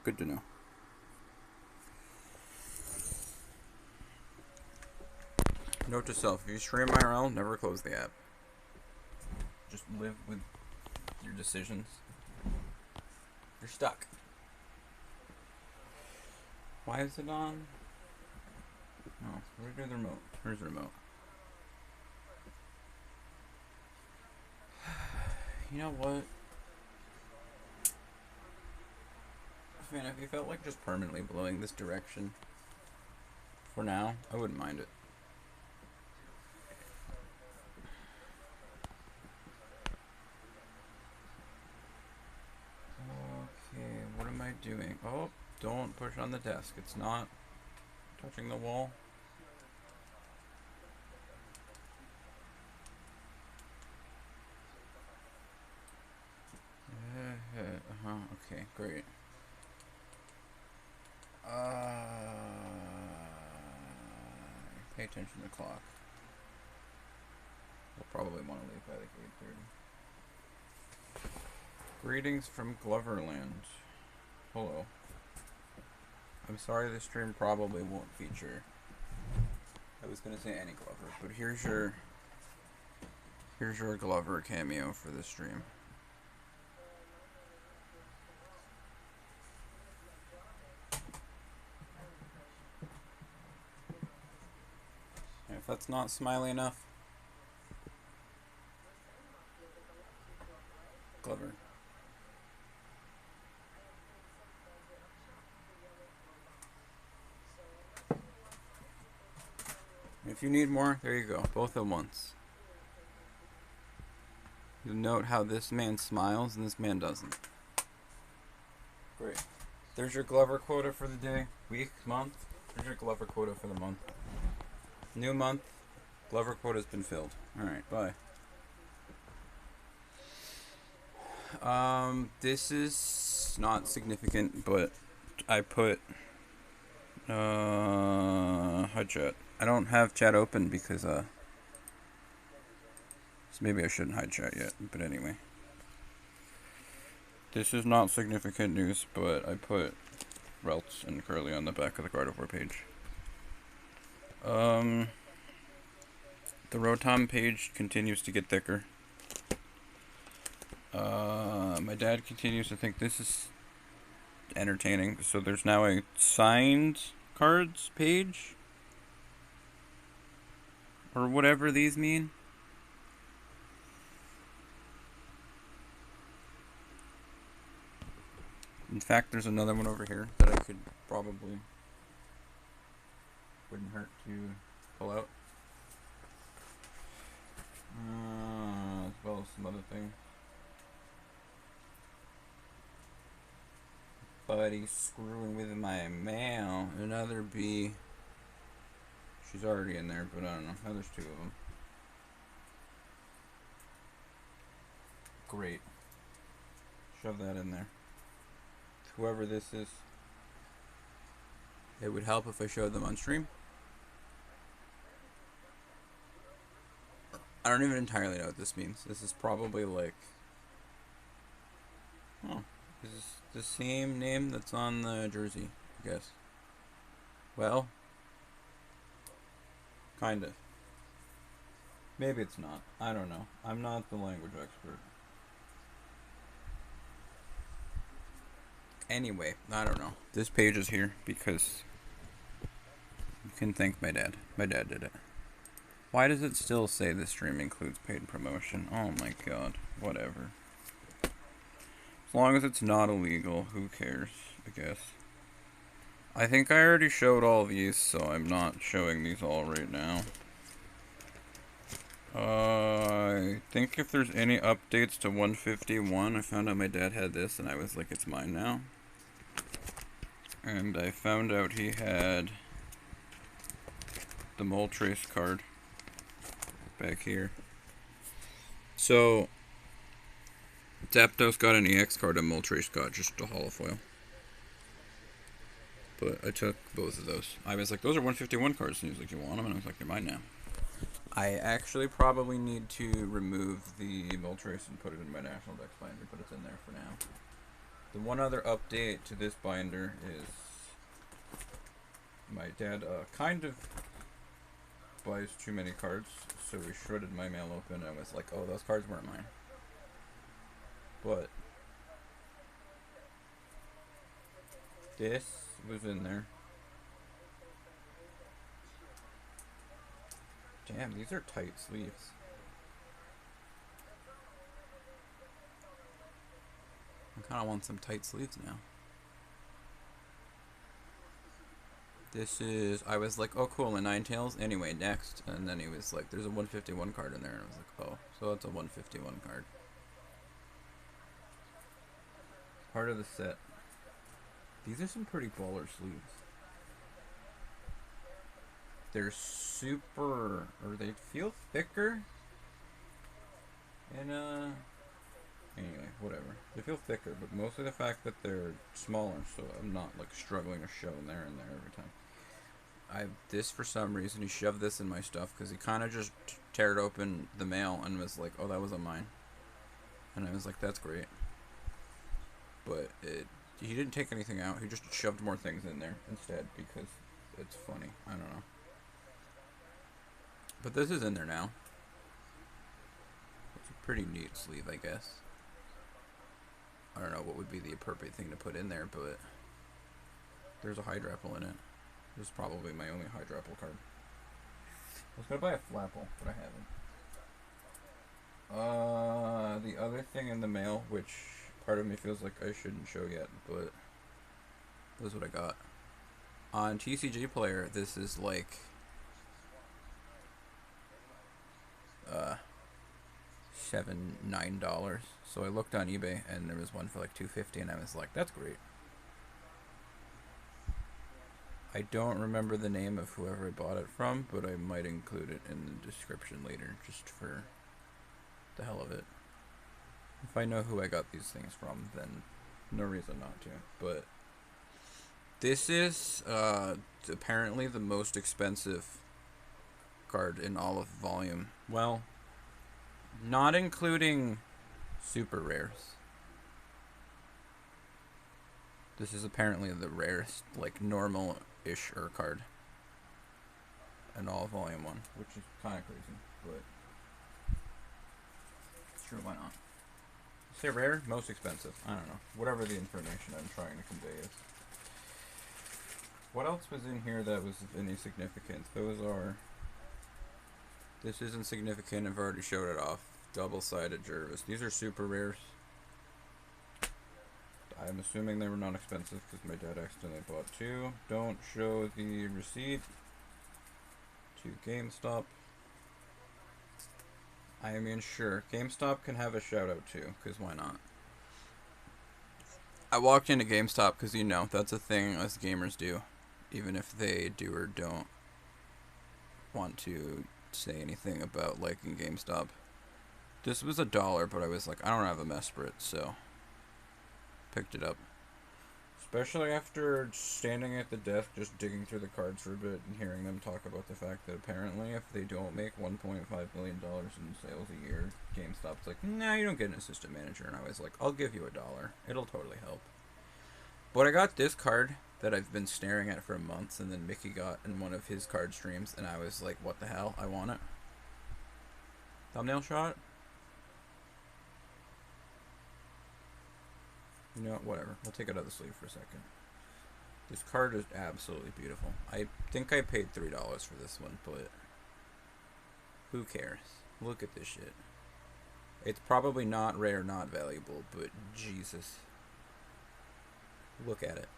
Good to know. Note to self: if you stream IRL, never close the app. Just live with your decisions. You're stuck. Why is it on? Oh, where's the remote? Where's the remote? You know what? Man, if you felt like just permanently blowing this direction for now, I wouldn't mind it. Okay, what am I doing? Oh, don't push on the desk. It's not touching the wall. Okay, great. Pay attention to the clock. We'll probably want to leave by like 8:30. Greetings from Gloverland. Hello. I'm sorry this stream probably won't feature. I was gonna say any Glover, but here's your Glover cameo for the stream. And if that's not smiley enough, Glover. If you need more, there you go. Both at once. You'll note how this man smiles and this man doesn't. Great. There's your Glover quota for the day, week, month. There's your Glover quota for the month. New month. Glover quota's been filled. Alright, bye. This is not significant, but I put HUD chat. I don't have chat open because so maybe I shouldn't hide chat yet, but anyway. This is not significant news, but I put Relts and Curly on the back of the Gardevoir page. The Rotom page continues to get thicker. My dad continues to think this is entertaining, so there's now a signed cards page, or whatever these mean. In fact, there's another one over here that I could probably wouldn't hurt to pull out, as well as some other things. Buddy's screwing with my mail. Another bee. She's already in there, but I don't know. Now there's two of them. Great. Shove that in there. Whoever this is. It would help if I showed them on stream. I don't even entirely know what this means. This is probably like... Oh. This is the same name that's on the jersey, I guess. Well, kind of. Maybe it's not. I don't know. I'm not the language expert. Anyway, I don't know. This page is here because you can thank my dad. My dad did it. Why does it still say this stream includes paid promotion? Oh my god. Whatever. As long as it's not illegal, who cares, I guess. I think I already showed all these, so I'm not showing these all right now. I think if there's any updates to 151, I found out my dad had this, and I was like, it's mine now. And I found out he had the Moltres card back here. So... Zapdos got an EX card and Moltres got just a Holofoil. But I took both of those. I was like, those are 151 cards. And he was like, you want them? And I was like, they're mine now. I actually probably need to remove the Moltres and put it in my National Dex binder, but it's in there for now. The one other update to this binder is my dad kind of buys too many cards, so we shredded my mail open and I was like, oh, those cards weren't mine. But this was in there. Damn, these are tight sleeves. I kind of want some tight sleeves now. This is, I was like, oh cool, a Ninetales. Anyway, next. And then he was like, there's a 151 card in there. And I was like, oh, so that's a 151 card. Part of the set. These are some pretty baller sleeves. They're super, or they feel thicker. And, anyway, whatever. They feel thicker, but mostly the fact that they're smaller, so I'm not, like, struggling to shove in there and there every time. This, for some reason, he shoved this in my stuff, because he kind of just teared open the mail and was like, oh, that wasn't mine. And I was like, that's great. But he didn't take anything out, he just shoved more things in there instead, because it's funny. I don't know. But this is in there now. It's a pretty neat sleeve, I guess. I don't know what would be the appropriate thing to put in there, but there's a Hydrapple in it. This is probably my only Hydrapple card. I was gonna buy a Flapple, but I haven't. The other thing in the mail, which part of me feels like I shouldn't show yet, but this is what I got. On TCG Player, this is like $9. So I looked on eBay and there was one for like $2.50 and I was like, that's great. I don't remember the name of whoever I bought it from, but I might include it in the description later, just for the hell of it. If I know who I got these things from, then no reason not to. But this is apparently the most expensive card in all of Volume. Well, not including super rares. This is apparently the rarest, like, normal-ish card in all of Volume 1, which is kind of crazy, but sure, why not? Say rare, most expensive. I don't know. Whatever the information I'm trying to convey is. What else was in here that was of any significance? Those are... This isn't significant, I've already showed it off. Double-sided Jervis. These are super rares. I'm assuming they were not expensive because my dad accidentally bought two. Don't show the receipt to GameStop. I mean, sure, GameStop can have a shout out too, because why not? I walked into GameStop because, you know, that's a thing us gamers do, even if they do or don't want to say anything about liking GameStop. This was $1, but I was like, I don't have a Mesprit, so picked it up. Especially after standing at the desk just digging through the cards for a bit and hearing them talk about the fact that apparently if they don't make $1.5 million in sales a year, GameStop's like, nah, you don't get an assistant manager. And I was like, I'll give you $1. It'll totally help. But I got this card that I've been staring at for months, and then Mickey got in one of his card streams, and I was like, what the hell? I want it. Thumbnail shot? You know what, whatever. We'll take it out of the sleeve for a second. This card is absolutely beautiful. I think I paid $3 for this one, but who cares? Look at this shit. It's probably not rare, not valuable, but Jesus. Look at it.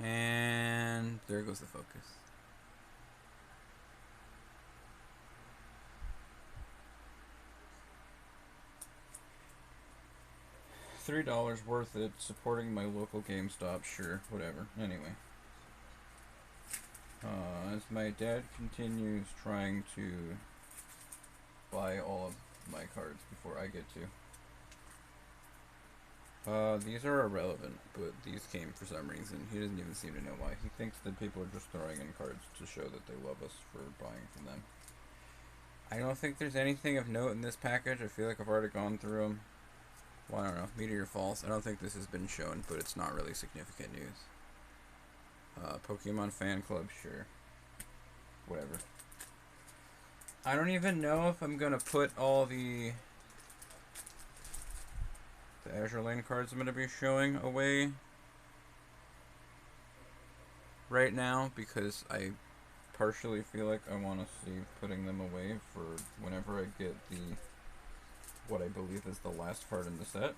And there goes the focus. $3 worth it, supporting my local GameStop, sure, whatever. Anyway. As my dad continues trying to buy all of my cards before I get to. These are irrelevant, but these came for some reason. He doesn't even seem to know why. He thinks that people are just throwing in cards to show that they love us for buying from them. I don't think there's anything of note in this package. I feel like I've already gone through them. Well, I don't know. Meteor Falls. I don't think this has been shown, but it's not really significant news. Pokemon Fan Club, sure. Whatever. I don't even know if I'm gonna put all the Azure Lane cards I'm gonna be showing away right now, because I partially feel like I want to see putting them away for whenever I get the what I believe is the last card in the set,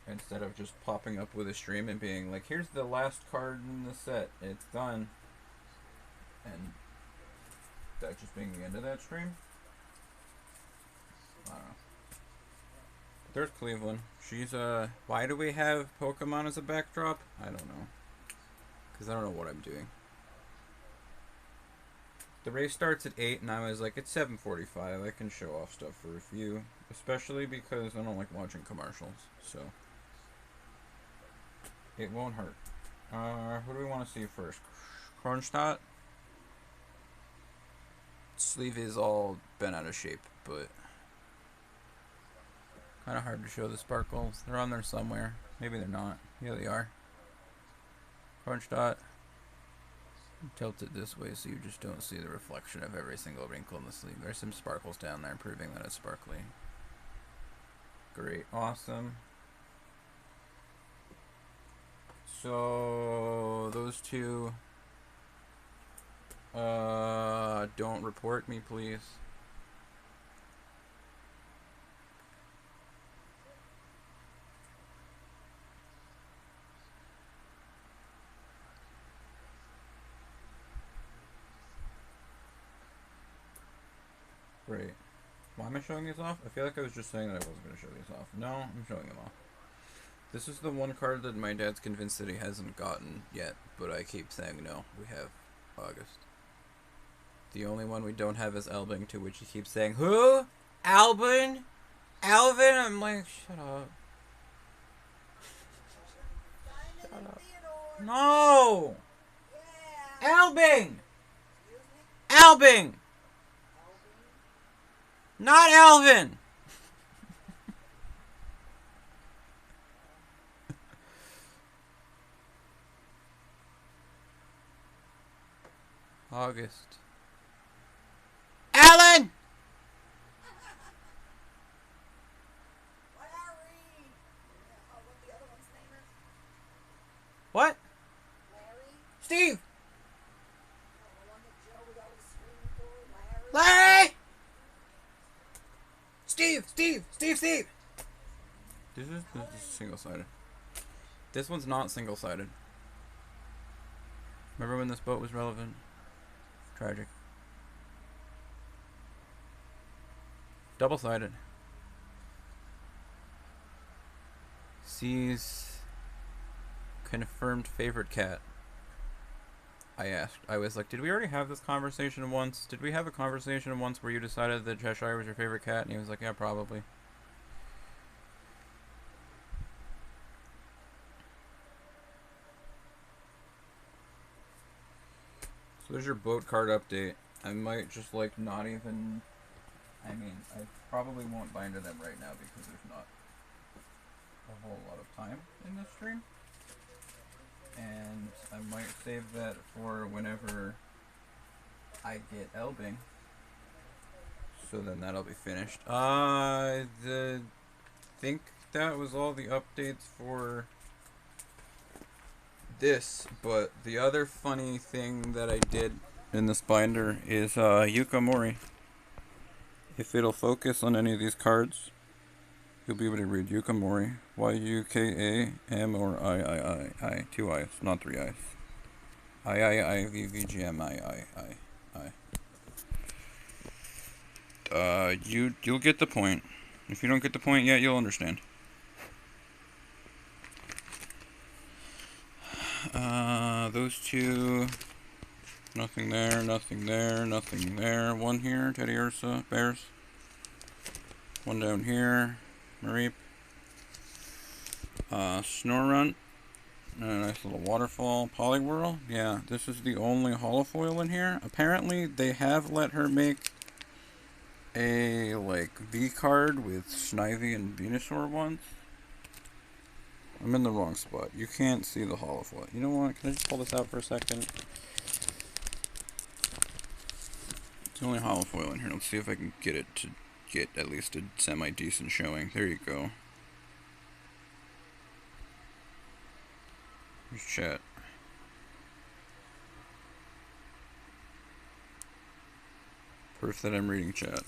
instead of just popping up with a stream and being like, here's the last card in the set, it's done, and that just being the end of that stream. I don't know. But there's Cleveland. She's why do we have Pokemon as a backdrop? I don't know, because I don't know what I'm doing. The race starts at 8, and I was like, it's 7:45. I can show off stuff for a few, especially because I don't like watching commercials, so it won't hurt. Who do we want to see first? Kronstadt. Sleeve is all bent out of shape, but kind of hard to show the sparkles. They're on there somewhere. Maybe they're not. Yeah, they are. Kronstadt. Tilt it this way so you just don't see the reflection of every single wrinkle in the sleeve. There's some sparkles down there proving that it's sparkly. Great. Awesome. So those two, don't report me, please. Great. Why am I showing these off? I feel like I was just saying that I wasn't going to show these off. No, I'm showing them off. This is the one card that my dad's convinced that he hasn't gotten yet, but I keep saying no, we have August. The only one we don't have is Elbing, to which he keeps saying, who? Albin? Alvin? I'm like, shut up. Shut up. No! Elbing! Albing! Not Alvin! August. Alan! What? Steve! Larry! Steve! This is single-sided. This one's not single-sided. Remember when this boat was relevant? Tragic. Double-sided. C's confirmed favorite cat. I asked. I was like, did we already have this conversation once? Did we have a conversation once where you decided that Cheshire was your favorite cat? And he was like, yeah, probably. So there's your boat card update. I might just like not even... I mean, I probably won't bind to them right now because there's not a whole lot of time in this stream. And I might save that for whenever I get Elbing. So then that'll be finished. Think that was all the updates for this, but the other funny thing that I did in this binder is Yukamori. If it'll focus on any of these cards, you'll be able to read Yukamori. Y-U-K-A-M or I. 2 I's, not 3 I's. I. You'll get the point. If you don't get the point yet, you'll understand. Those two, nothing there, nothing there, nothing there. One here, Teddy Ursa, Bears. One down here, Mareep. Snorunt. And a nice little waterfall. Poliwhirl. Yeah, this is the only holofoil in here. Apparently, they have let her make a like V card with Snivy and Venusaur once. I'm in the wrong spot. You can't see the holofoil. You know what? Can I just pull this out for a second? It's the only holofoil in here. Let's see if I can get it to get at least a semi-decent showing. There you go. Here's chat. Proof that I'm reading chat.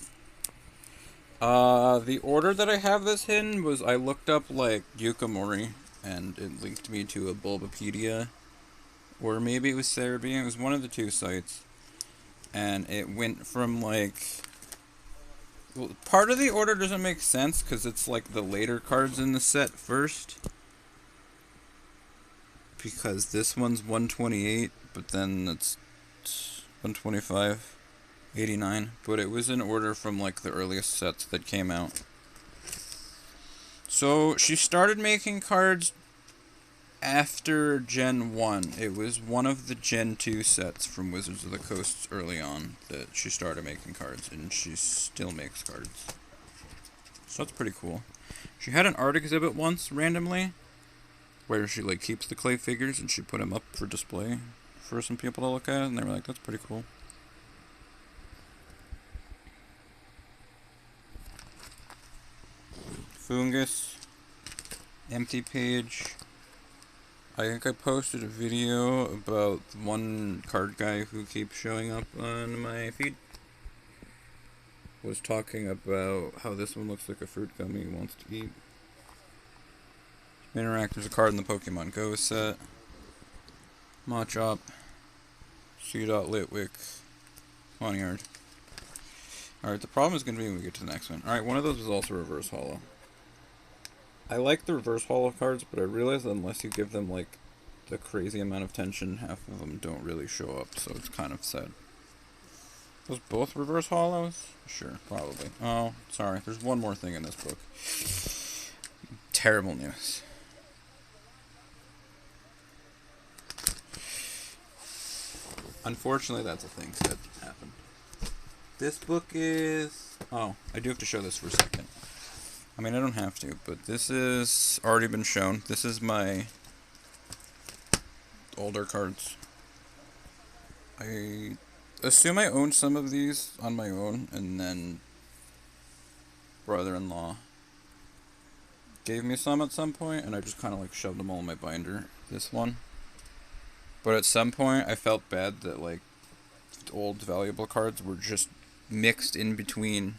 The order that I have this in was I looked up, like, Yukamori, and it linked me to a Bulbapedia, or maybe it was Cerebi. It was one of the two sites, and it went from, like, well, part of the order doesn't make sense, because it's, like, the later cards in the set first, because this one's 128, but then it's 125. 89, but it was in order from like the earliest sets that came out. So she started making cards after Gen 1. It was one of the Gen 2 sets from Wizards of the Coast early on that she started making cards, and she still makes cards. So that's pretty cool. She had an art exhibit once, randomly, where she like keeps the clay figures and she put them up for display for some people to look at, and they were like, that's pretty cool. Fungus, empty page. I think I posted a video about one card guy who keeps showing up on my feed. Was talking about how this one looks like a fruit gummy he wants to eat. Interact, there's a card in the Pokemon Go set. Machop, C.Litwick, Ponyard. Alright, the problem is going to be when we get to the next one. Alright, one of those is also reverse holo. I like the reverse holo cards, but I realize that unless you give them, like, the crazy amount of tension, half of them don't really show up, so it's kind of sad. Those both reverse holos? Sure, probably. Oh, sorry, there's one more thing in this book. Terrible news. Unfortunately, that's a thing that happened. This book is... Oh, I do have to show this for a second. I mean, I don't have to, but this is already been shown. This is my older cards. I assume I own some of these on my own, and then brother-in-law gave me some at some point, and I just kind of like shoved them all in my binder. This one. But at some point, I felt bad that like old valuable cards were just mixed in between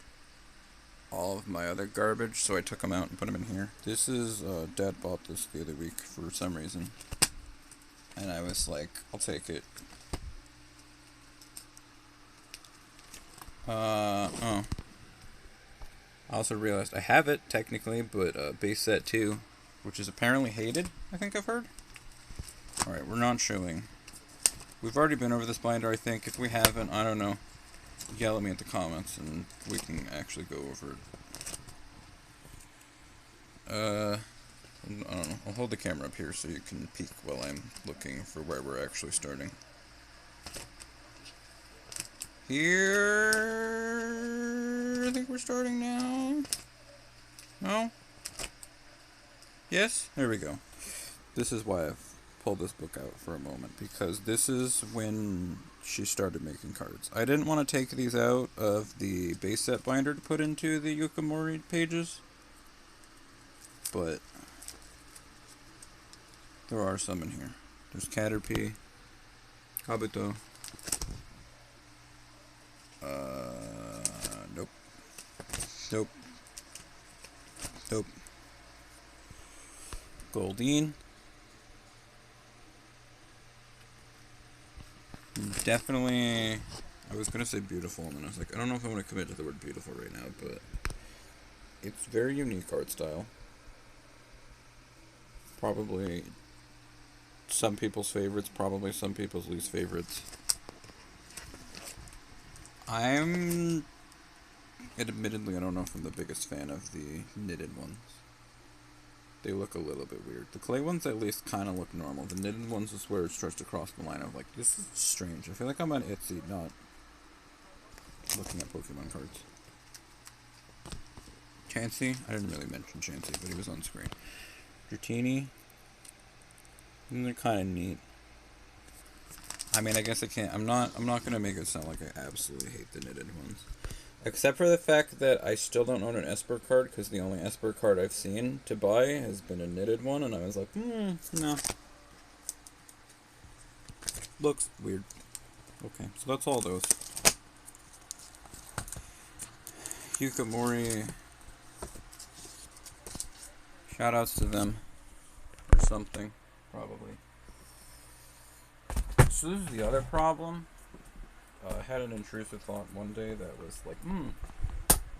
all of my other garbage, so I took them out and put them in here. This is, Dad bought this the other week for some reason, and I was like, I'll take it. Oh. I also realized I have it, technically, but, base set 2, which is apparently hated, I think I've heard. Alright, we're not showing. We've already been over this binder, I think. If we haven't, I don't know. Yell at me at the comments and we can actually go over it. I don't know. I'll hold the camera up here so you can peek while I'm looking for where we're actually starting. Here... I think we're starting now. No? Yes? There we go. This is why I've pulled this book out for a moment, because this is when she started making cards. I didn't want to take these out of the base set binder to put into the Yukamori pages, but there are some in here. There's Caterpie, Kabuto, nope, nope, nope, Goldeen, definitely, I was going to say beautiful, and then I was like, I don't know if I want to commit to the word beautiful right now, but it's very unique art style. Probably some people's favorites, probably some people's least favorites. Admittedly, I don't know if I'm the biggest fan of the knitted ones. They look a little bit weird. The clay ones at least kind of look normal. The knitted ones is where it starts to cross the line of like, this is strange. I feel like I'm on Etsy, not looking at Pokemon cards. Chansey? I didn't really mention Chansey, but he was on screen. Dratini. They're kind of neat. I mean, I guess I can't. I'm not gonna make it sound like I absolutely hate the knitted ones, except for the fact that I still don't own an Esper card because the only Esper card I've seen to buy has been a knitted one, and I was like, no, looks weird. Okay, so that's all those. Yukamori. Shoutouts to them or something, probably. So this is the other problem. I had an intrusive thought one day that was like,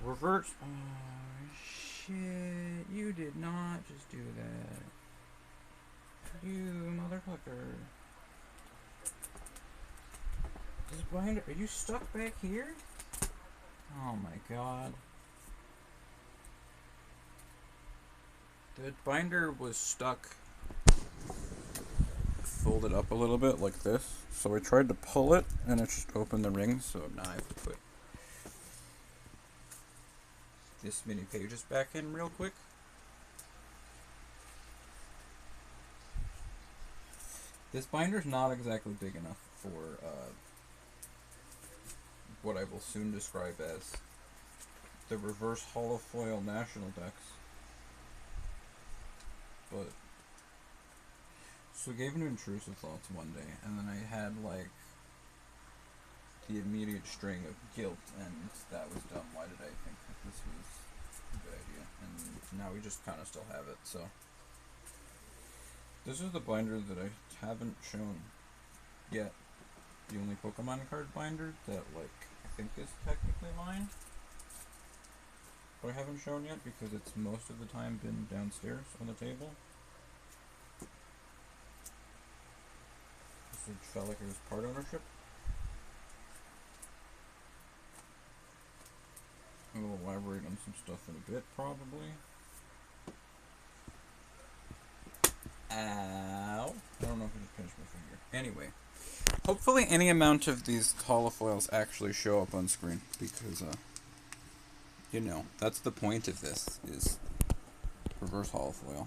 reverse. Oh, shit. You did not just do that. You motherfucker. This binder, are you stuck back here? Oh my god. The binder was stuck, folded up a little bit like this. So I tried to pull it and it just opened the ring. So now I have to put this many pages back in real quick. This binder's not exactly big enough for what I will soon describe as the reverse holofoil national decks. But so I gave an intrusive thoughts one day, and then I had like the immediate string of guilt, and that was dumb. Why did I think that this was a good idea? And now we just kind of still have it. So this is the binder that I haven't shown yet. The only Pokemon card binder that like I think is technically mine, but I haven't shown yet because it's most of the time been downstairs on the table. This felt like it was part ownership. I will elaborate on some stuff in a bit, probably. Ow. I don't know if I just pinched my finger. Anyway. Hopefully any amount of these holofoils actually show up on screen, because, you know, that's the point of this, is reverse holofoil.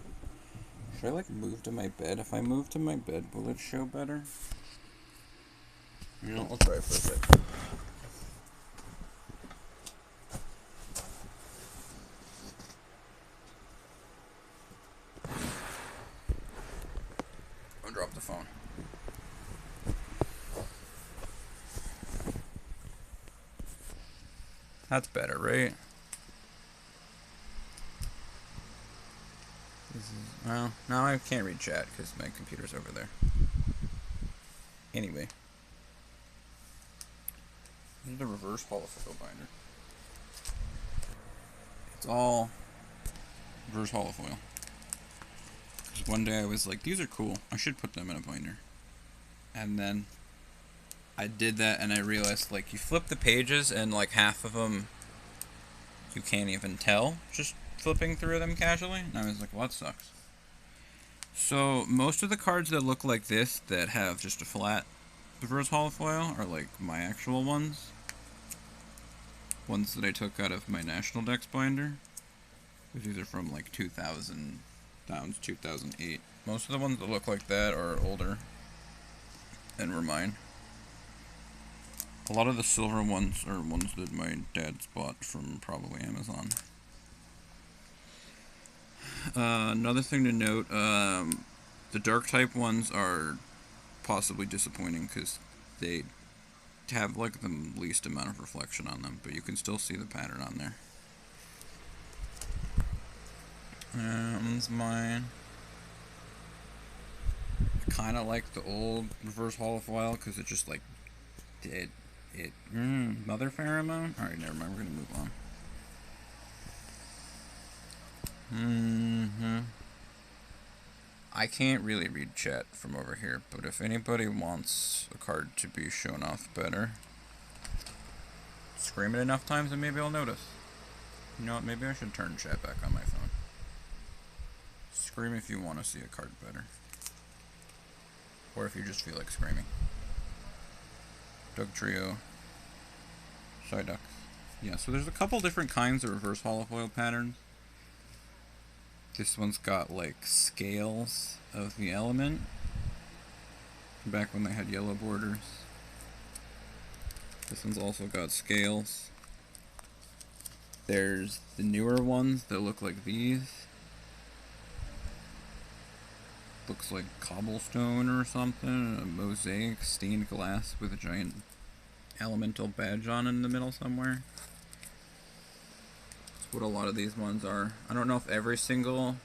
Should I, like, move to my bed? If I move to my bed, will it show better? You know, I'll try for a bit. I'll drop the phone. That's better, right? Well, now I can't read chat because my computer's over there. Anyway. This is the reverse holofoil binder. It's all reverse holofoil. Because one day I was like, these are cool. I should put them in a binder. And then I did that and I realized, like, you flip the pages and, like, half of them you can't even tell just flipping through them casually. And I was like, well, that sucks. So most of the cards that look like this that have just a flat reverse holofoil are, like, my actual ones. Ones that I took out of my National Dex binder. These are from, like, 2000 down to 2008. Most of the ones that look like that are older and were mine. A lot of the silver ones are ones that my dad's bought from probably Amazon. Another thing to note, the dark type ones are possibly disappointing because they have like the least amount of reflection on them, but you can still see the pattern on there. That one's mine. I kind of like the old reverse holofoil because it just like mother pheromone. All right, never mind. We're gonna move on. I can't really read chat from over here, but if anybody wants a card to be shown off better, scream it enough times and maybe I'll notice. You know what? Maybe I should turn chat back on my phone. Scream if you want to see a card better. Or if you just feel like screaming. Doug Trio. Psyduck. Yeah, so there's a couple different kinds of reverse holofoil patterns. This one's got like scales of the element, back when they had yellow borders. This one's also got scales. There's the newer ones that look like these. Looks like cobblestone or something, a mosaic stained glass with a giant elemental badge on in the middle somewhere. That's what a lot of these ones are. I don't know if every single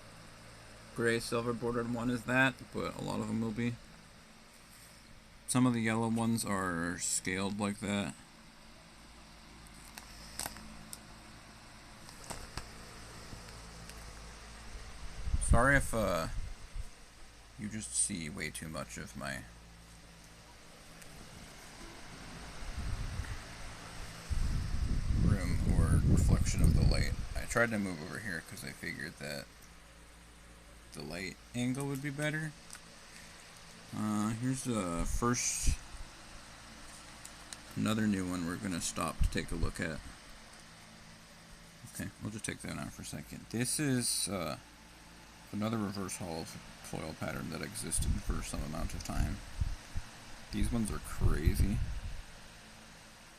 gray silver bordered one is that, but a lot of them will be. Some of the yellow ones are scaled like that. Sorry if you just see way too much of my room or reflection of the light. I tried to move over here because I figured that the light angle would be better. Here's the first, another new one we're going to stop to take a look at. Okay, we'll just take that out for a second. This is another reverse holofoil pattern that existed for some amount of time. These ones are crazy.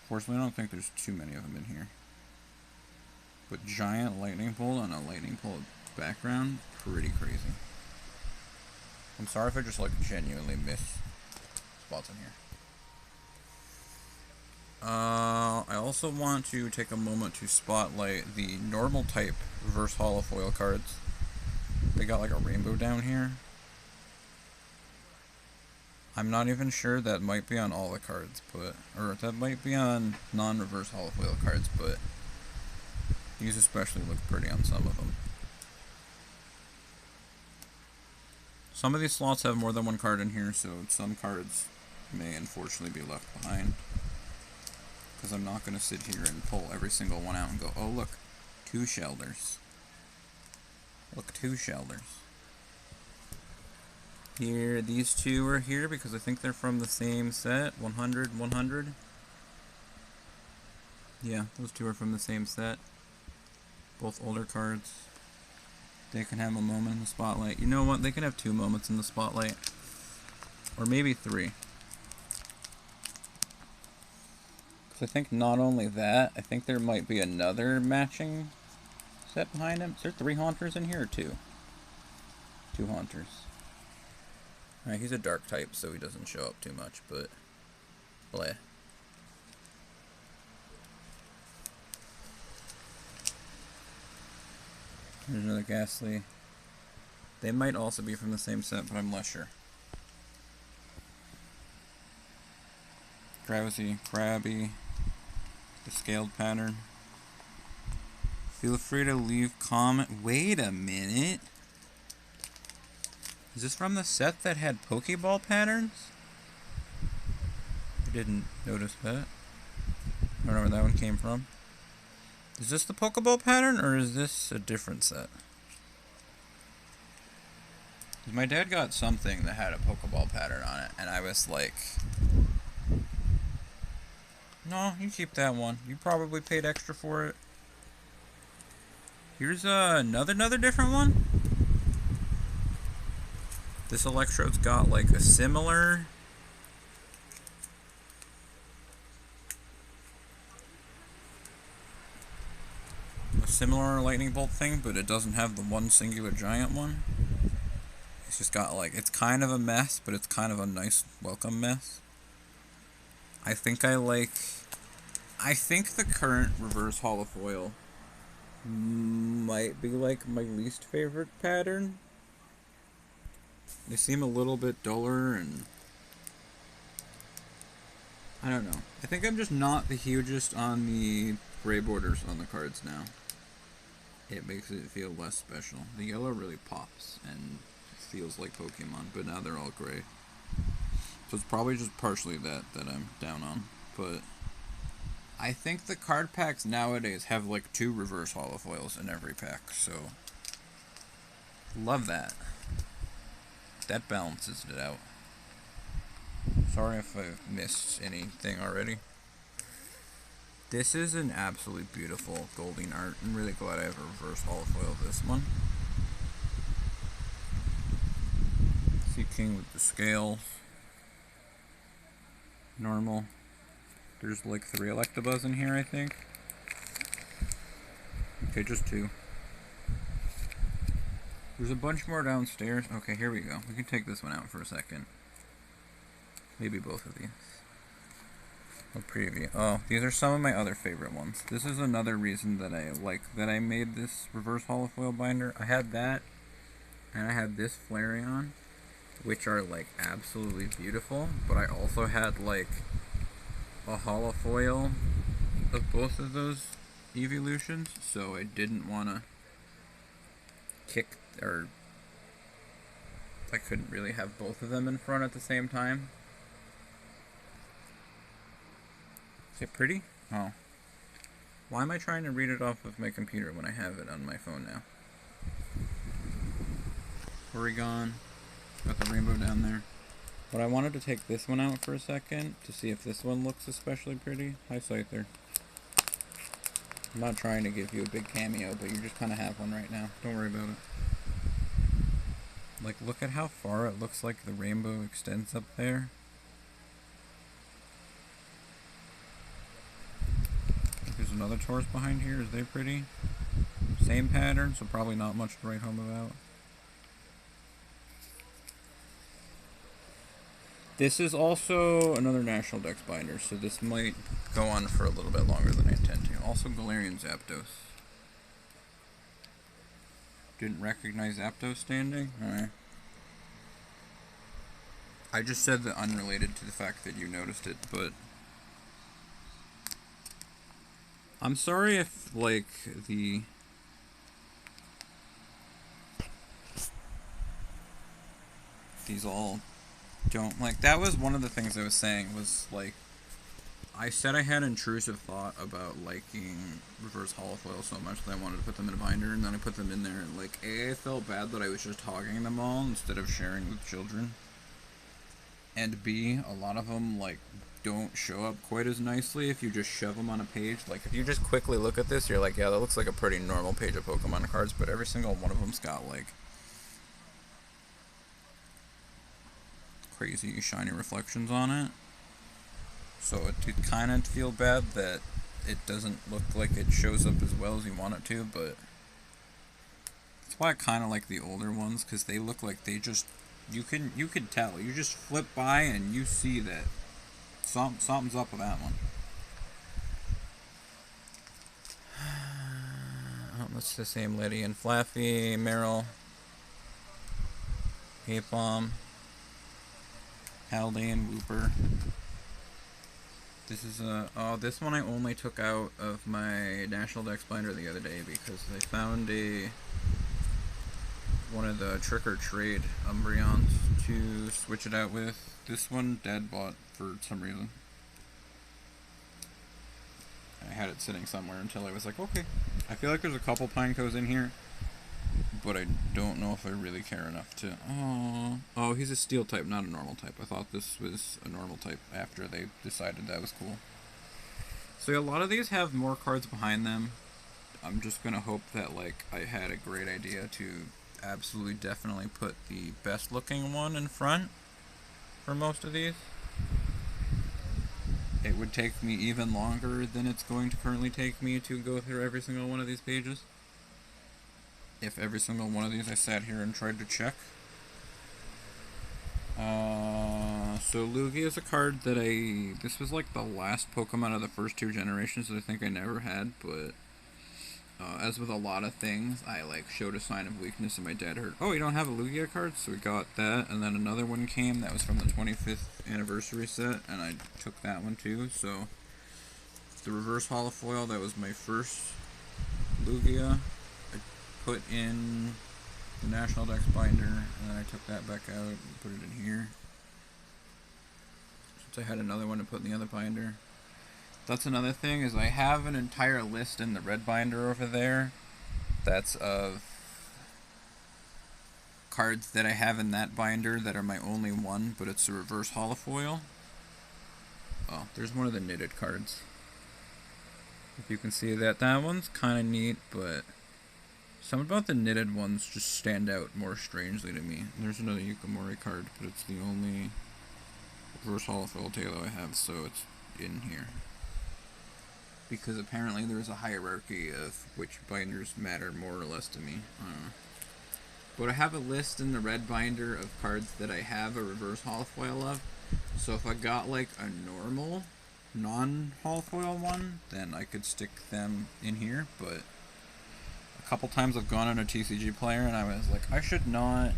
Fortunately, I don't think there's too many of them in here. But giant lightning bolt on a lightning bolt background, pretty crazy. I'm sorry if I just like genuinely miss spots in here. I also want to take a moment to spotlight the normal type reverse holofoil cards. They got like a rainbow down here. I'm not even sure, that might be on all the cards, but, or that might be on non-reverse holofoil cards, but these especially look pretty on some of them. Some of these slots have more than one card in here, so some cards may unfortunately be left behind. Because I'm not going to sit here and pull every single one out and go, oh look, 2 Shelders. Look, 2 Shelders. Here, these 2 are here because I think they're from the same set, 100, 100. Yeah, those 2 are from the same set. Both older cards. They can have a moment in the spotlight. You know what? They can have 2 moments in the spotlight. Or maybe 3. Because I think not only that, I think there might be another matching set behind him. Is there 3 Haunters in here or 2? 2 Haunters. Alright, he's a dark type, so he doesn't show up too much, but bleh. There's another Ghastly. They might also be from the same set, but I'm less sure. Drowsy, Crabby, the scaled pattern. Feel free to leave comment. Wait a minute. Is this from the set that had Pokeball patterns? I didn't notice that. I don't know where that one came from. Is this the Pokeball pattern, or is this a different set? My dad got something that had a Pokeball pattern on it, and I was like, no, you keep that one. You probably paid extra for it. Here's another different one. This Electrode's got like a similar lightning bolt thing, but it doesn't have the one singular giant one. It's just got like, it's kind of a mess, but it's kind of a nice welcome mess. I think the current reverse holofoil might be like my least favorite pattern. They seem a little bit duller, and I don't know. I think I'm just not the hugest on the gray borders on the cards now. It makes it feel less special. The yellow really pops and feels like Pokemon, but now they're all gray. So it's probably just partially that I'm down on. But I think the card packs nowadays have like 2 reverse holofoils in every pack, so love that. That balances it out. Sorry if I've missed anything already. This is an absolutely beautiful Golding art. I'm really glad I have a reverse holofoil of this one. Sea King with the scales. Normal. There's like 3 Electabuzz in here, I think. Okay, just 2. There's a bunch more downstairs. Okay, here we go. We can take this one out for a second. Maybe both of these. A preview. Oh, these are some of my other favorite ones. This is another reason that I made this reverse holofoil binder. I had that, and I had this Flareon, which are like absolutely beautiful. But I also had like a holofoil of both of those evolutions, so I didn't want to I couldn't really have both of them in front at the same time. Is it pretty? Oh. Why am I trying to read it off of my computer when I have it on my phone now? Porygon. Got the rainbow down there. But I wanted to take this one out for a second to see if this one looks especially pretty. Hi, Scyther. I'm not trying to give you a big cameo, but you just kind of have one right now. Don't worry about it. Like, look at how far it looks like the rainbow extends up there. There's another Taurus behind here. Is they pretty? Same pattern, so probably not much to write home about. This is also another National Dex binder, so this might go on for a little bit longer than I intend to. Also Galarian Zapdos. Didn't recognize Zapdos standing? Alright. I just said that unrelated to the fact that you noticed it, but I'm sorry if, like, these all don't, like, that was one of the things I was saying, was, like, I said I had intrusive thought about liking reverse holofoil so much that I wanted to put them in a binder, and then I put them in there, and, like, A, I felt bad that I was just hogging them all instead of sharing with children, and B, a lot of them, like, don't show up quite as nicely if you just shove them on a page. Like, if you just quickly look at this, you're like, yeah, that looks like a pretty normal page of Pokemon cards, but every single one of them's got, like, crazy shiny reflections on it. So it did kind of feel bad that it doesn't look like it shows up as well as you want it to, but that's why I kind of like the older ones, because they look like they just, you can tell. You just flip by and you see that something's up with that one. Oh, that's the same lady. And Flaffy, Meryl, Apom, Haldane, Wooper. This is this one I only took out of my National Dex binder the other day because I found one of the Trick or Trade Umbreons to switch it out with. This one Dad bought for some reason. I had it sitting somewhere until I was like, okay. I feel like there's a couple Pinecos in here, but I don't know if I really care enough to... Oh, he's a steel type, not a normal type. I thought this was a normal type after they decided that was cool. So a lot of these have more cards behind them. I'm just gonna hope that, like, I had a great idea to absolutely definitely put the best looking one in front for most of these. It would take me even longer than it's going to currently take me to go through every single one of these pages. If every single one of these I sat here and tried to check. So Lugia is a card that this was like the last Pokemon of the first 2 generations that I think I never had, but as with a lot of things, I like showed a sign of weakness and my dad heard, oh, you don't have a Lugia card? So we got that, and then another one came that was from the 25th anniversary set, and I took that one too. So the reverse holofoil, that was my first Lugia. I put in the National Dex binder, and then I took that back out and put it in here. Since I had another one to put in the other binder. That's another thing, is I have an entire list in the red binder over there that's of cards that I have in that binder that are my only one, but it's a reverse holofoil. Oh, there's one of the knitted cards. If you can see that, that one's kind of neat, but some about the knitted ones just stand out more strangely to me. There's another Yukimori card, but it's the only reverse holofoil Talo I have, so it's in here. Because apparently there's a hierarchy of which binders matter more or less to me. I don't know. But I have a list in the red binder of cards that I have a reverse holofoil of. So if I got like a normal, non-holofoil one, then I could stick them in here. But a couple times I've gone on a TCG player and I was like, I should not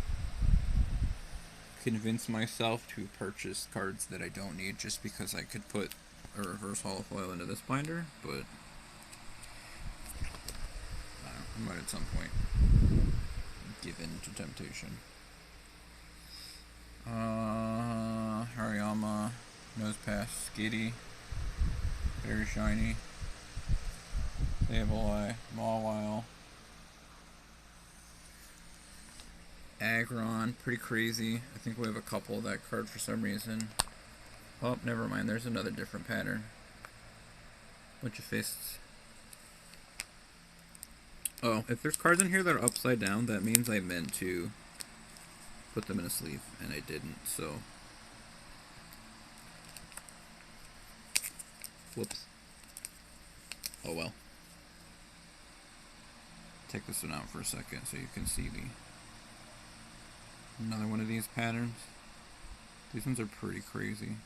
convince myself to purchase cards that I don't need just because I could put a reverse holofoil into this binder. But I don't know, I might at some point give in to temptation. Hariyama, Nose Pass, Skitty, very shiny, Sableye, Mawile, Aggron, pretty crazy. I think we have a couple of that card for some reason. Oh, never mind, there's another different pattern. Bunch of fists. Oh, if there's cards in here that are upside down, that means I meant to put them in a sleeve, and I didn't, so. Whoops. Oh well. Take this one out for a second so you can see another one of these patterns. These ones are pretty crazy.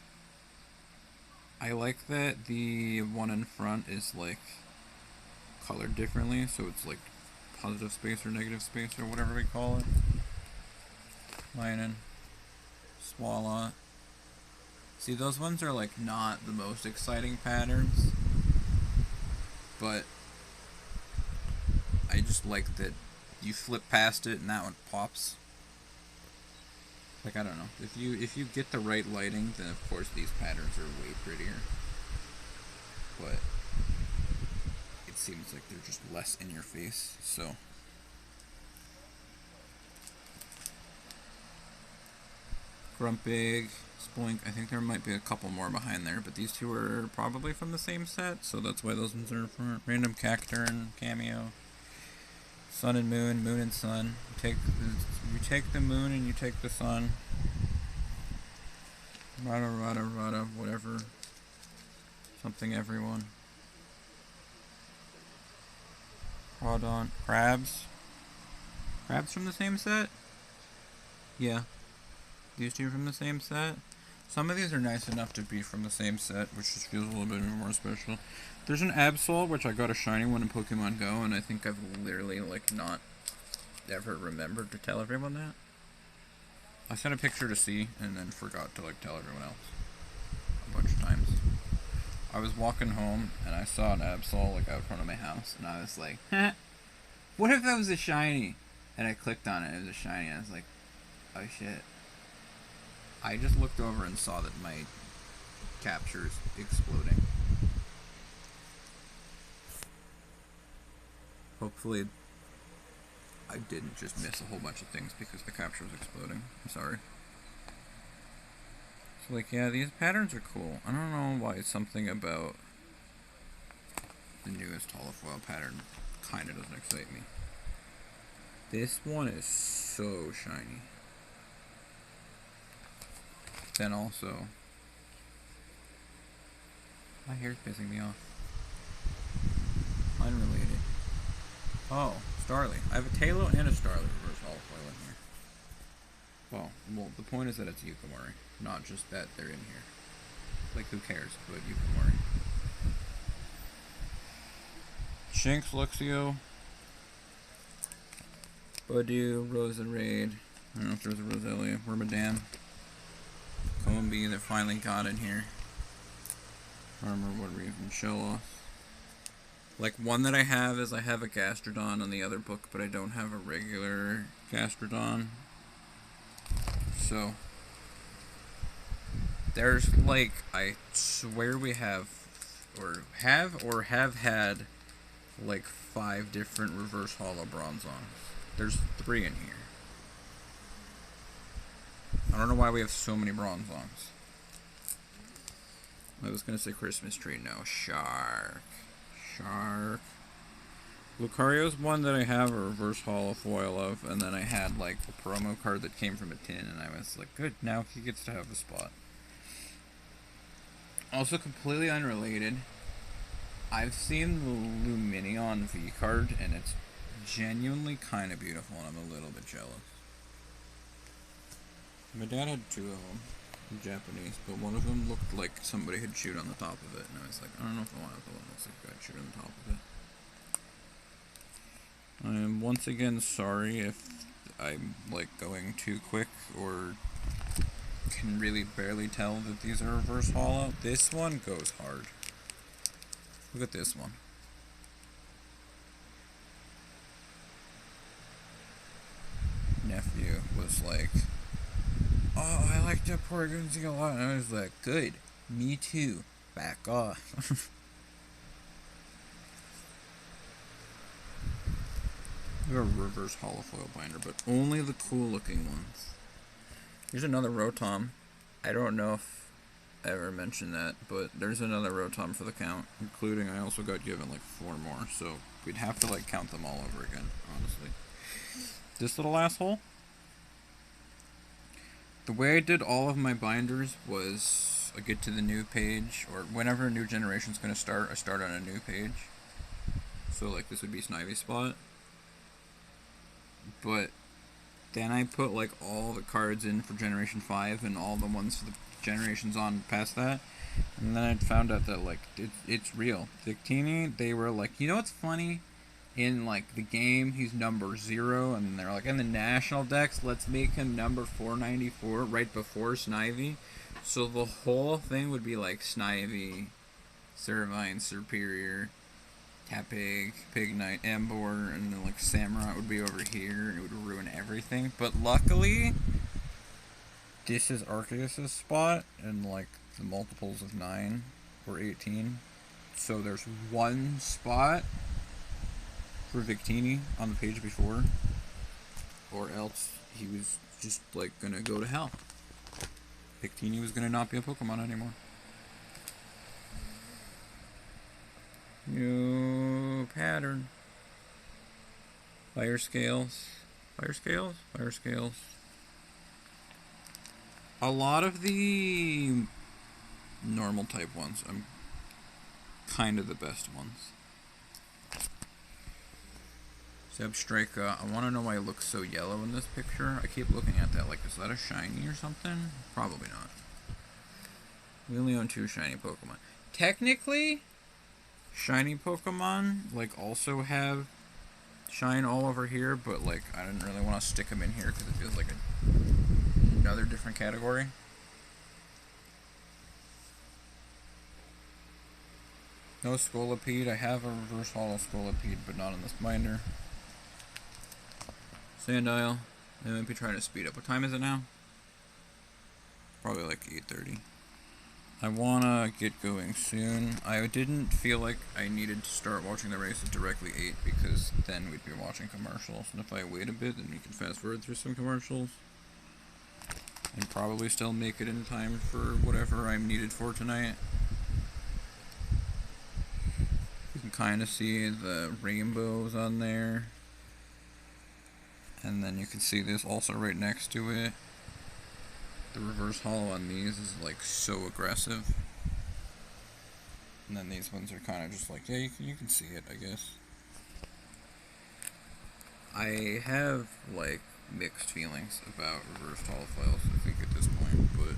I like that the one in front is like colored differently, so it's like positive space or negative space or whatever we call it. Linen, Swallow. See, those ones are like not the most exciting patterns, but I just like that you flip past it and that one pops. Like, I don't know. If you get the right lighting, then of course these patterns are way prettier. But it seems like they're just less in your face, so. Grumpig, Splink, I think there might be a couple more behind there, but these two are probably from the same set, so that's why those ones are for Random Cacturn, Cameo, Sun and Moon, Moon and Sun. You take the Moon and you take the Sun. Rada, whatever. Something everyone. Crawdon, Crabs. Crabs from the same set? Yeah. These two are from the same set. Some of these are nice enough to be from the same set, which just feels a little bit more special. There's an Absol, which I got a shiny one in Pokemon Go, and I think I've literally, like, not ever remembered to tell everyone that. I sent a picture to C, and then forgot to, like, tell everyone else. A bunch of times. I was walking home, and I saw an Absol, like, out front of my house, and I was like, huh? What if that was a shiny? And I clicked on it, and it was a shiny, and I was like, oh shit. I just looked over and saw that my capture is exploding. Hopefully I didn't just miss a whole bunch of things because the capture was exploding. I'm sorry. So like, yeah, these patterns are cool. I don't know why something about the newest holofoil pattern kinda doesn't excite me. This one is so shiny. Then also, my hair's pissing me off. Unrelated. Oh, Starly. I have a Talo and a Starly reverse holofoil in here. Well, the point is that it's Yukimori, not just that they're in here. Like, who cares? But Yukimori. Shinx, Luxio, Budew, Roserade. I don't know if there's a Roselia. Wormadam. Combi that finally got in here. Armor, what reason? Shellos. Like, one that I have is I have a Gastrodon on the other book, but I don't have a regular Gastrodon. So, there's like, I swear we have had like 5 different reverse holo Bronzons. There's 3 in here. I don't know why we have so many Bronzons. I was gonna say Christmas tree. No, Shark. Shark. Lucario's one that I have a reverse holofoil of, and then I had like a promo card that came from a tin, and I was like, good, now he gets to have a spot. Also, completely unrelated, I've seen the Luminion V card, and it's genuinely kind of beautiful, and I'm a little bit jealous. My dad had two of them, Japanese, but one of them looked like somebody had chewed on the top of it, and I was like, I don't know if I want the one that looks like a guy chewed on the top of it. I am once again sorry if I'm like going too quick or can really barely tell that these are reverse hollow. This one goes hard. Look at this one. Nephew was like, oh, I like that Portuguese a lot, and I was like, good, me too, back off. They're a reverse holofoil binder, but only the cool looking ones. Here's another Rotom. I don't know if I ever mentioned that, but there's another Rotom for the count, including I also got given like 4 more, so we'd have to like count them all over again, honestly. This little asshole. The way I did all of my binders was I get to the new page, or whenever a new generation's gonna start, I start on a new page. So like this would be Snivy Spot. But then I put like all the cards in for Generation 5 and all the ones for the generations on past that. And then I found out that like it's real. Victini, they were like, you know what's funny? In like the game, he's number 0, and they're like, in the national decks, let's make him number 494 right before Snivy. So the whole thing would be like Snivy, Servine, Superior, Tapig, Pignite, Embor, and then like Samurott would be over here, and it would ruin everything. But luckily, this is Arceus' spot, and like the multiples of 9 or 18. So there's one spot for Victini on the page before, or else he was just like gonna go to hell. Victini was gonna not be a Pokemon anymore. New pattern. Fire scales. Fire scales? Fire scales. A lot of the normal type ones, I'm kind of the best ones. Zebstrika, I want to know why it looks so yellow in this picture. I keep looking at that like, is that a shiny or something? Probably not. We only own 2 shiny Pokemon. Technically, shiny Pokemon like also have shine all over here, but like I didn't really want to stick them in here because it feels like another different category. No Scolipede. I have a reverse hollow Scolipede, but not in this binder. Sandile. I might be trying to speed up. What time is it now? Probably like 8:30. I wanna get going soon. I didn't feel like I needed to start watching the race at directly 8 because then we'd be watching commercials. And if I wait a bit, then we can fast forward through some commercials. And probably still make it in time for whatever I'm needed for tonight. You can kind of see the rainbows on there. And then you can see this also right next to it. The reverse hollow on these is like so aggressive. And then these ones are kind of just like, yeah, you can see it, I guess. I have like mixed feelings about reverse holofoils, I think, at this point, but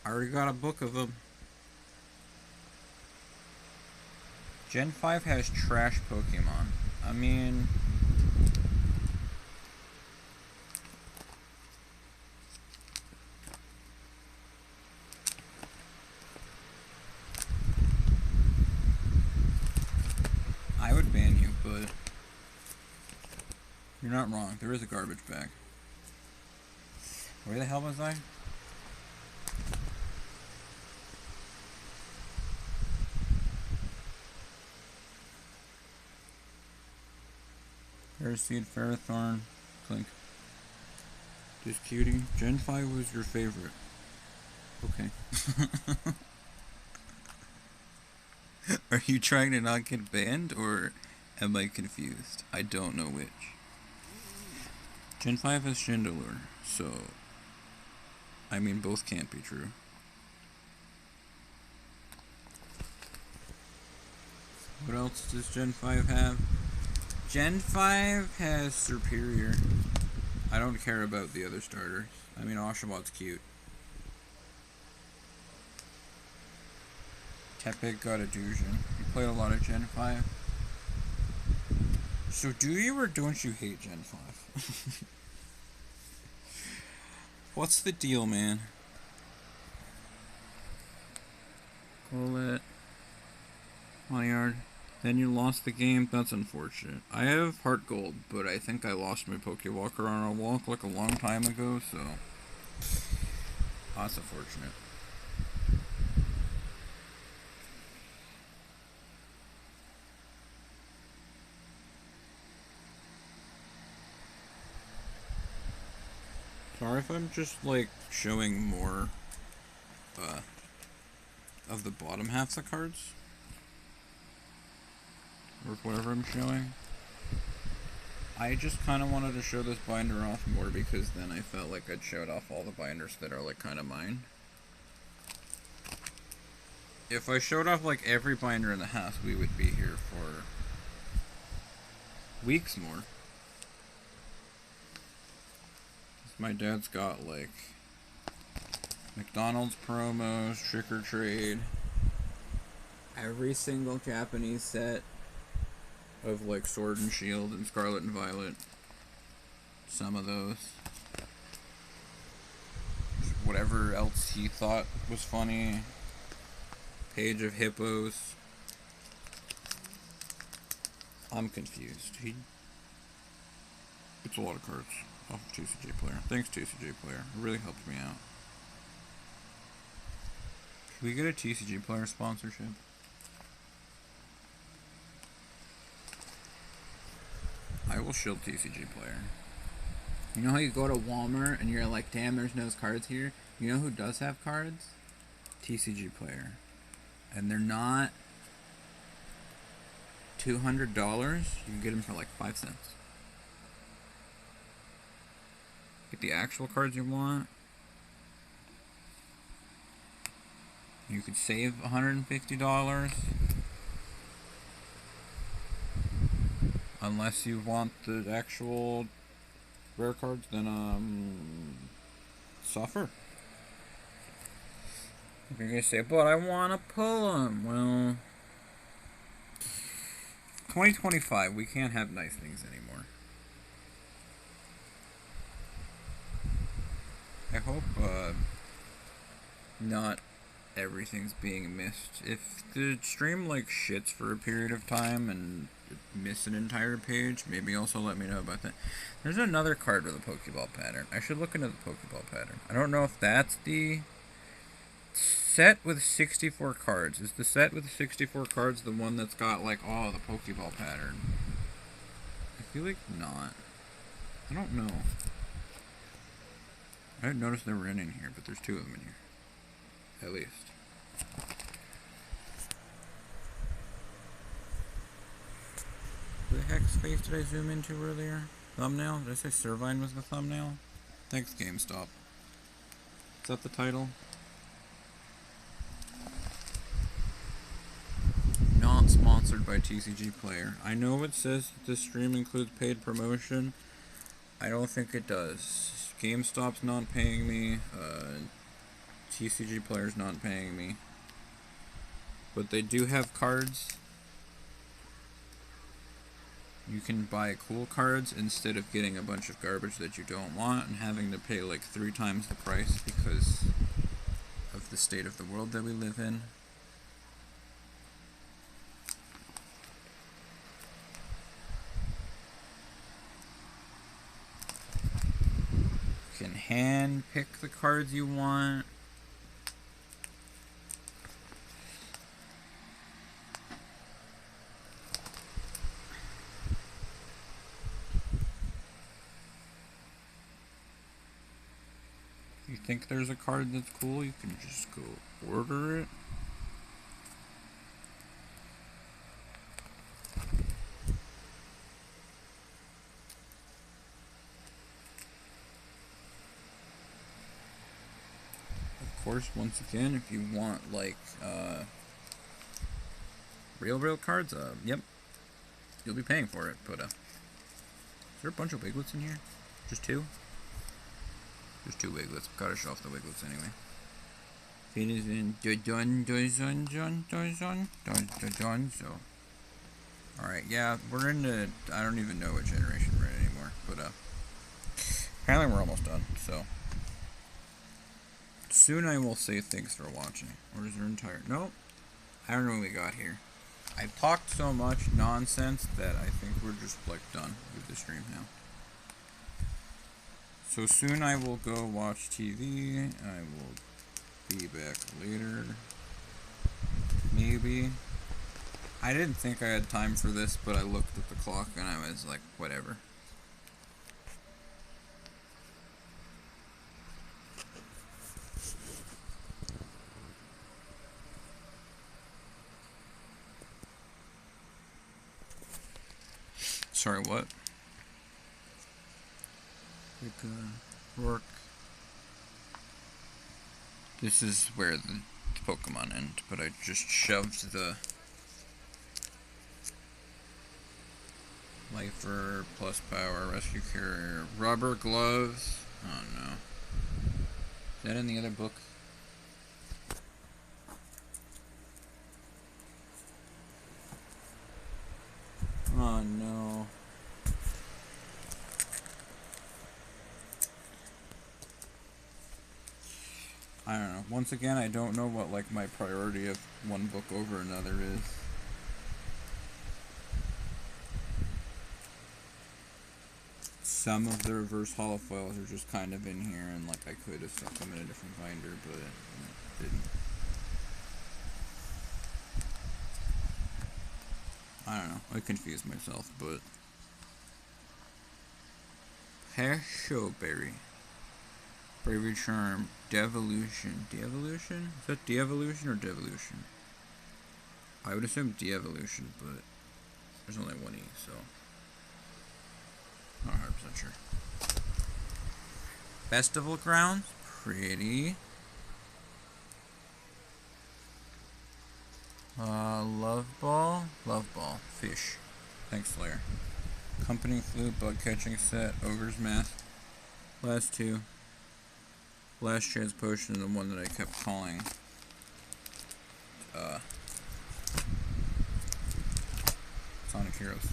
I already got a book of them. Gen 5 has trash Pokemon. I mean, I would ban you, but you're not wrong. There is a garbage bag. Where the hell was I? Paraseed, Ferrothorn, Clink. Just cutie. Gen 5 was your favorite. Okay. Are you trying to not get banned, or am I confused? I don't know which. Gen 5 has Chandelure, so... I mean, both can't be true. What else does Gen 5 have? Gen 5 has Superior. I don't care about the other starters. I mean, Oshawott cute. Tepig got a Dushin. You play a lot of Gen 5. So do you or don't you hate Gen 5? What's the deal, man? Colette. Monyard. Then you lost the game. That's unfortunate. I have Heart Gold, but I think I lost my Pokewalker on a walk like a long time ago, so... That's unfortunate. Sorry if I'm just, like, showing more, of the bottom half of the cards. Or whatever I'm showing. I just kind of wanted to show this binder off more because then I felt like I'd showed off all the binders that are, like, kind of mine. If I showed off, like, every binder in the house, we would be here for weeks more. My dad's got, like, McDonald's promos, Trick or Trade, every single Japanese set of, like, Sword and Shield and Scarlet and Violet. Some of those. Whatever else he thought was funny. Page of Hippos. I'm confused. It's a lot of cards off of TCG Player. Thanks, TCG Player. It really helped me out. Can we get a TCG Player sponsorship? I will shield TCG Player. You know how you go to Walmart and you're like, damn, there's no cards here? You know who does have cards? TCG Player. And they're not $200. You can get them for like 5 cents. Get the actual cards you want. You could save $150. Unless you want the actual rare cards, then suffer. You're gonna say, but I want to pull them. Well, 2025, we can't have nice things anymore. I hope not everything's being missed. If the stream like shits for a period of time and miss an entire page, maybe also let me know about that. There's another card with a Pokeball pattern. I should look into the Pokeball pattern. I don't know if that's the set with 64 cards. Is the set with 64 cards the one that's got like, oh, the Pokeball pattern? I feel like not. I don't know. I didn't notice there were any in here, but there's 2 of them in here. At least. What the heck's face did I zoom into earlier? Thumbnail? Did I say Servine was the thumbnail? Thanks, GameStop. Is that the title? Not sponsored by TCG Player. I know it says that this stream includes paid promotion. I don't think it does. GameStop's not paying me. TCG Player's not paying me. But they do have cards. You can buy cool cards instead of getting a bunch of garbage that you don't want and having to pay like 3 times the price because of the state of the world that we live in. You can hand pick the cards you want. If you think there's a card that's cool, you can just go order it. course, once again, if you want, like, real cards, yep, you'll be paying for it, but, is there a bunch of wiglets in here? Just two? There's two wiglets. Gotta show off the wiglets anyway. So. Alright, yeah, we're into, I don't even know what generation we're in anymore, but, apparently we're almost done, so. Soon I will say thanks for watching. Or is there entire, nope. I don't know what we got here. I've talked so much nonsense that I think we're just, like, done with the stream now. So soon I will go watch TV. I will be back later. Maybe. I didn't think I had time for this, but I looked at the clock and I was like, whatever. Sorry, what? Work. This is where the Pokemon end, but I just shoved the Lifer, plus power, rescue carrier, rubber gloves. Oh no. Is that in the other book? Oh no. I don't know. Once again, I don't know what, like, my priority of one book over another is. Some of the reverse holofoils are just kind of in here, and, like, I could have stuck them in a different binder, but I didn't. I don't know. I confused myself, but... Hashowberry. Bravery Charm. Devolution. De-evolution? Is that de-evolution or devolution? I would assume de-evolution, but there's only one E, so... Not 100% sure. Festival Grounds. Pretty. Love Ball. Love Ball. Fish. Thanks, Slayer. Company Flute, Bug Catching Set, Ogre's Mask. Last two. Last Chance Potion, the one that I kept calling. Sonic Heroes.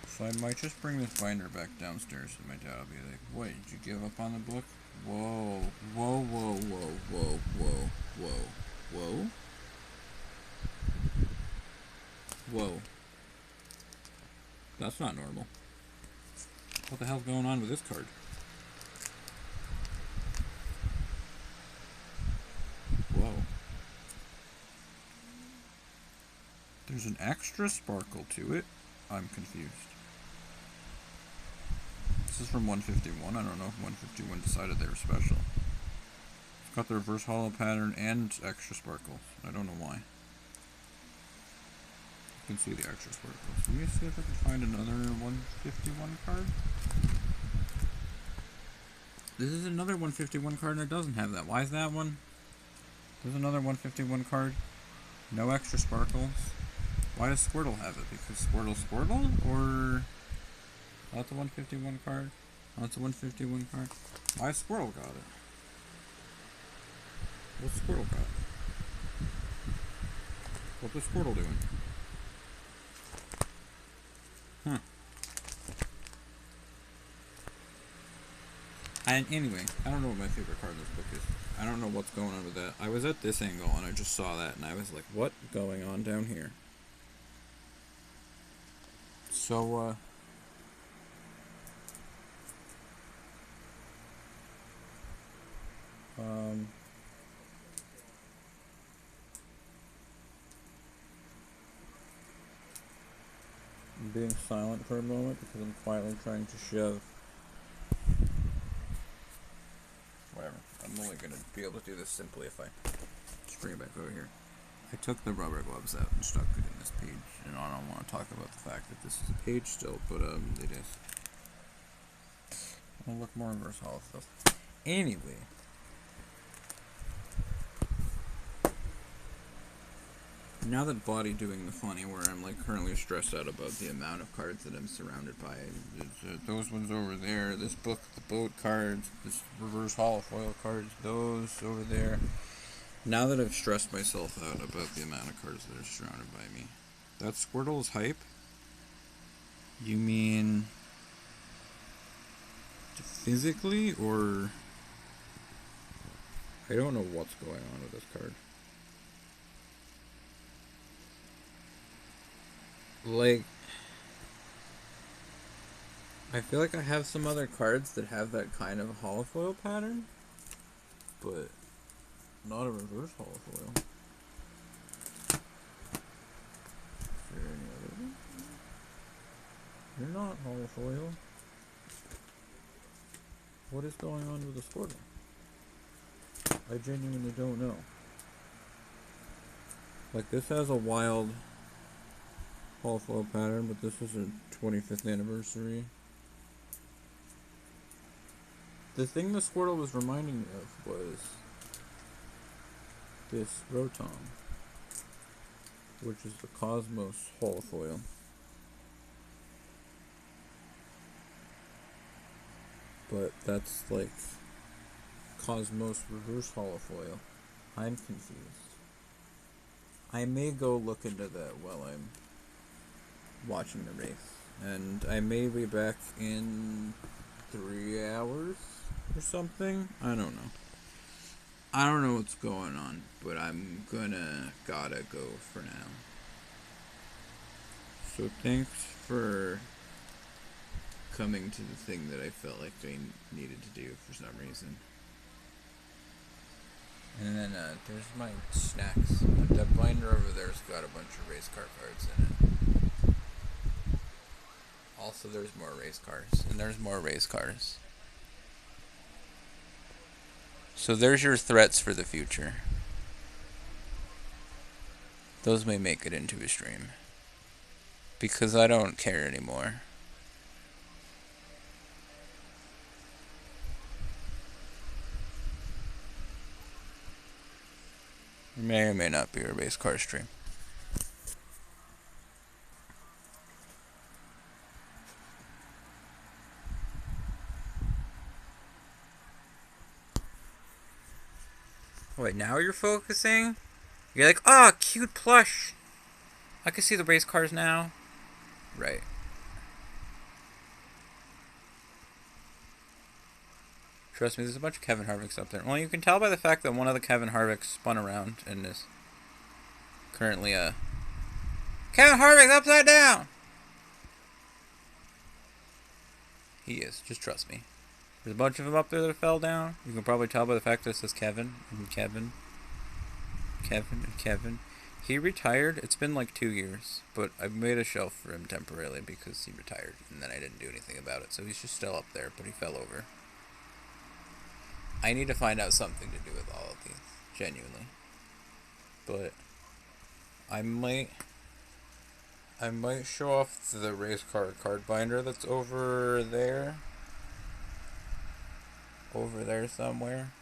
So I might just bring this binder back downstairs and my dad will be like, what, did you give up on the book? Whoa. Whoa, whoa, whoa, whoa, whoa, whoa, whoa. Whoa. That's not normal. What the hell's going on with this card? Whoa. There's an extra sparkle to it. I'm confused. This is from 151. I don't know if 151 decided they were special. It's got the reverse holo pattern and extra sparkles. I don't know why. You can see the extra sparkles. Let me see if I can find another 151 card. This is another 151 card and it doesn't have that. Why is that one? There's another 151 card. No extra sparkles. Why does Squirtle have it? Because Squirtle? Or... That's a 151 card? Oh, that's a 151 card? Why Squirtle got it? What's Squirtle got? What was Squirtle doing? Huh. And anyway, I don't know what my favorite card in this book is. I don't know what's going on with that. I was at this angle and I just saw that and I was like, what going on down here? So, I'm being silent for a moment because I'm quietly trying to shove. Whatever. I'm only going to be able to do this simply if I just bring it back over here. I took the rubber gloves out and stuck it in this page, and I don't want to talk about the fact that this is a page still, but it is. I'll look more reverse holo stuff. Anyway, Now that body doing the funny where I'm like currently stressed out about the amount of cards that I'm surrounded by. Those ones over there, this book, the boat cards, this reverse holofoil cards, those over there. Now that I've stressed myself out about the amount of cards that are surrounded by me. That Squirtle is hype? You mean physically, or I don't know what's going on with this card. Like, I feel like I have some other cards that have that kind of holofoil pattern, but not a reverse holofoil. Is there any other one? You're not holofoil. What is going on with the Squirtle? I genuinely don't know. Like, this has a wild holofoil pattern, but this is a 25th anniversary. The thing the Squirtle was reminding me of was this Rotom, which is the Cosmos holofoil. But that's like Cosmos reverse holofoil. I'm confused. I may go look into that while I'm watching the race. And I may be back in 3 hours or something. I don't know. I don't know what's going on, but I'm gotta go for now. So thanks for coming to the thing that I felt like I needed to do for some reason. And then there's my snacks. That binder over there's got a bunch of race car cards in it. Also, there's more race cars. And there's more race cars. So there's your threats for the future. Those may make it into a stream. Because I don't care anymore. It may or may not be a race car stream. Wait, now you're focusing? You're like, oh, cute plush. I can see the race cars now. Right. Trust me, there's a bunch of Kevin Harvicks up there. Well, you can tell by the fact that one of the Kevin Harvicks spun around and is currently Kevin Harvick's upside down! He is. Just trust me. There's a bunch of them up there that fell down. You can probably tell by the fact that it says Kevin and Kevin. Kevin and Kevin. He retired. It's been like 2 years, but I made a shelf for him temporarily because he retired, and then I didn't do anything about it. So he's just still up there, but he fell over. I need to find out something to do with all of these, genuinely. But I might show off the race car card binder that's over there. Over there somewhere.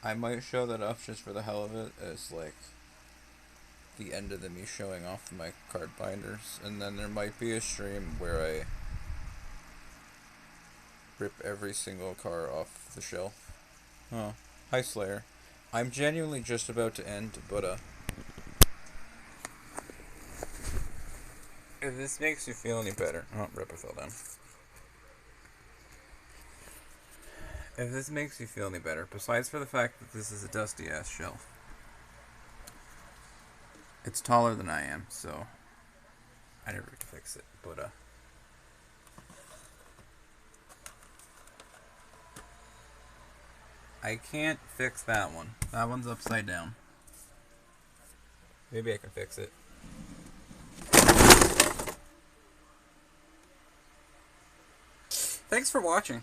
I might show that off just for the hell of it as like the end of me showing off my card binders, and then there might be a stream where I rip every single car off the shelf. Oh, hi Slayer. I'm genuinely just about to end, but if this makes you feel any better, oh, Ripper fell down. If this makes you feel any better, besides for the fact that this is a dusty ass shelf, it's taller than I am, so I never get to fix it, but I can't fix that one. That one's upside down. Maybe I can fix it. Thanks for watching.